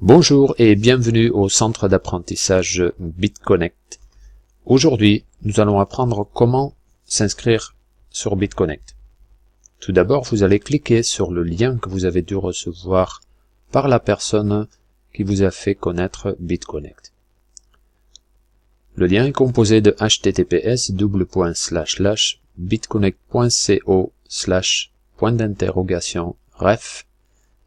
Bonjour et bienvenue au centre d'apprentissage BitConnect. Aujourd'hui, nous allons apprendre comment s'inscrire sur BitConnect. Tout d'abord, vous allez cliquer sur le lien que vous avez dû recevoir par la personne qui vous a fait connaître BitConnect. Le lien est composé de https://bitconnect.co/ref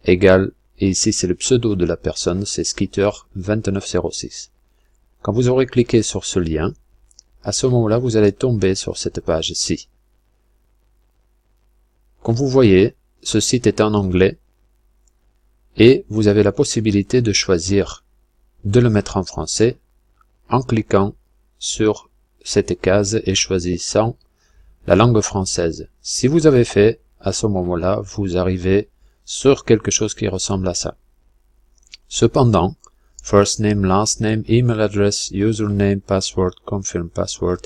égale, et ici c'est le pseudo de la personne, c'est Skitter2906. Quand vous aurez cliqué sur ce lien, à ce moment-là, vous allez tomber sur cette page-ci. Comme vous voyez, ce site est en anglais et vous avez la possibilité de choisir de le mettre en français en cliquant sur cette case et choisissant la langue française. Si vous avez fait, à ce moment-là, vous arrivez sur quelque chose qui ressemble à ça. Cependant, first name, last name, email address, username, password, confirm password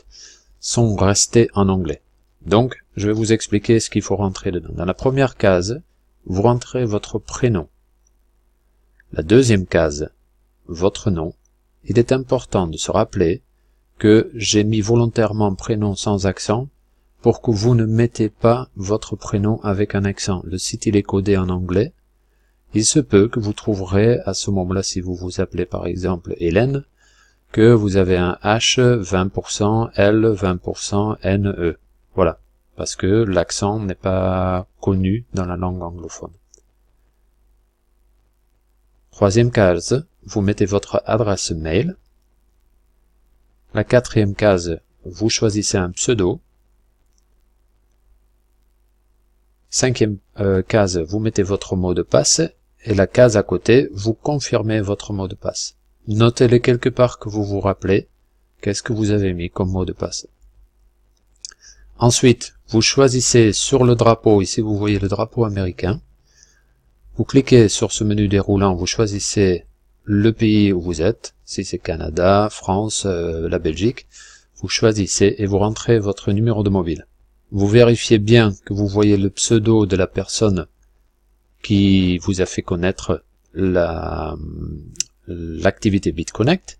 sont restés en anglais. Donc, je vais vous expliquer ce qu'il faut rentrer dedans. Dans la première case, vous rentrez votre prénom. La deuxième case, votre nom. Il est important de se rappeler que j'ai mis volontairement prénom sans accent pour que vous ne mettez pas votre prénom avec un accent. Le site il est codé en anglais. Il se peut que vous trouverez à ce moment-là, si vous vous appelez par exemple Hélène, que vous avez un H 20%, L 20%, NE. Voilà, parce que l'accent n'est pas connu dans la langue anglophone. Troisième case, vous mettez votre adresse mail. La quatrième case, vous choisissez un pseudo. Cinquième case, vous mettez votre mot de passe, et la case à côté, vous confirmez votre mot de passe. Notez-le quelque part que vous vous rappelez, qu'est-ce que vous avez mis comme mot de passe. Ensuite, vous choisissez sur le drapeau, ici vous voyez le drapeau américain, vous cliquez sur ce menu déroulant, vous choisissez le pays où vous êtes, si c'est Canada, France, la Belgique, vous choisissez et vous rentrez votre numéro de mobile. Vous vérifiez bien que vous voyez le pseudo de la personne qui vous a fait connaître l'activité BitConnect.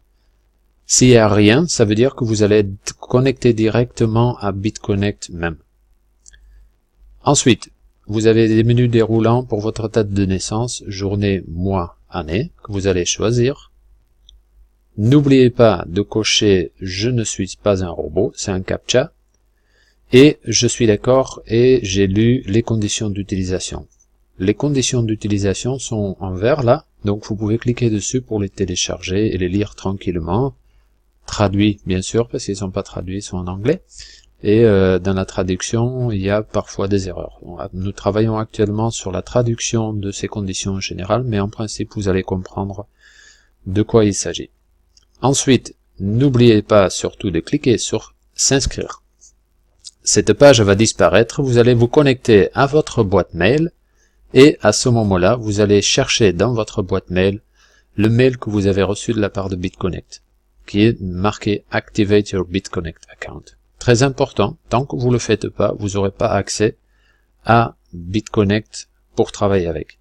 S'il n'y a rien, ça veut dire que vous allez être connecté directement à BitConnect même. Ensuite, vous avez des menus déroulants pour votre date de naissance, journée, mois, année, que vous allez choisir. N'oubliez pas de cocher « Je ne suis pas un robot », c'est un CAPTCHA. Et je suis d'accord et j'ai lu les conditions d'utilisation. Les conditions d'utilisation sont en vert là, donc vous pouvez cliquer dessus pour les télécharger et les lire tranquillement. Traduits bien sûr, parce qu'ils ne sont pas traduits, ils sont en anglais. Et dans la traduction, il y a parfois des erreurs. Nous travaillons actuellement sur la traduction de ces conditions générales, mais en principe vous allez comprendre de quoi il s'agit. Ensuite, n'oubliez pas surtout de cliquer sur « S'inscrire ». Cette page va disparaître, vous allez vous connecter à votre boîte mail et à ce moment-là, vous allez chercher dans votre boîte mail le mail que vous avez reçu de la part de BitConnect, qui est marqué « Activate your BitConnect account ». Très important, tant que vous ne le faites pas, vous n'aurez pas accès à BitConnect pour travailler avec.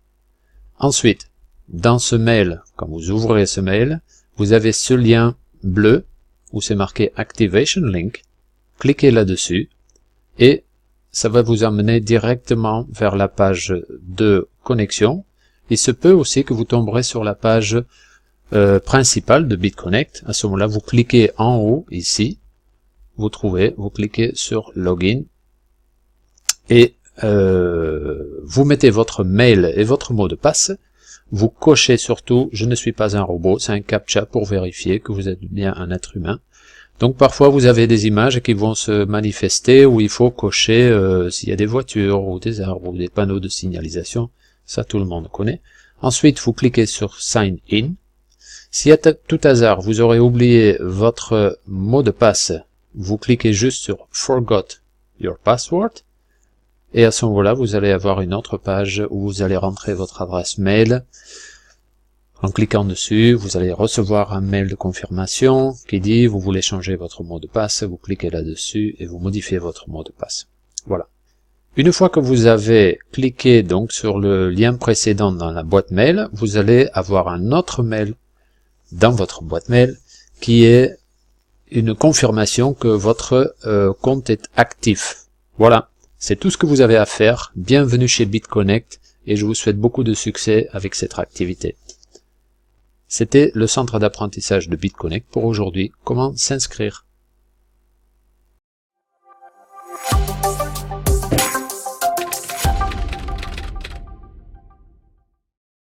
Ensuite, dans ce mail, quand vous ouvrez ce mail, vous avez ce lien bleu où c'est marqué « Activation Link ». Cliquez là-dessus. Et ça va vous amener directement vers la page de connexion. Il se peut aussi que vous tomberez sur la page principale de BitConnect. À ce moment-là, vous cliquez en haut, ici, vous cliquez sur Login, et vous mettez votre mail et votre mot de passe. Vous cochez surtout « Je ne suis pas un robot », c'est un CAPTCHA pour vérifier que vous êtes bien un être humain. Donc parfois vous avez des images qui vont se manifester où il faut cocher s'il y a des voitures ou des arbres ou des panneaux de signalisation, ça tout le monde connaît. Ensuite vous cliquez sur Sign In. Si à tout hasard vous aurez oublié votre mot de passe, vous cliquez juste sur Forgot Your Password et à ce moment-là vous allez avoir une autre page où vous allez rentrer votre adresse mail. En cliquant dessus, vous allez recevoir un mail de confirmation qui dit vous voulez changer votre mot de passe, vous cliquez là-dessus et vous modifiez votre mot de passe. Voilà. Une fois que vous avez cliqué donc sur le lien précédent dans la boîte mail, vous allez avoir un autre mail dans votre boîte mail qui est une confirmation que votre compte est actif. Voilà, c'est tout ce que vous avez à faire. Bienvenue chez BitConnect et je vous souhaite beaucoup de succès avec cette activité. C'était le centre d'apprentissage de BitConnect pour aujourd'hui. Comment s'inscrire?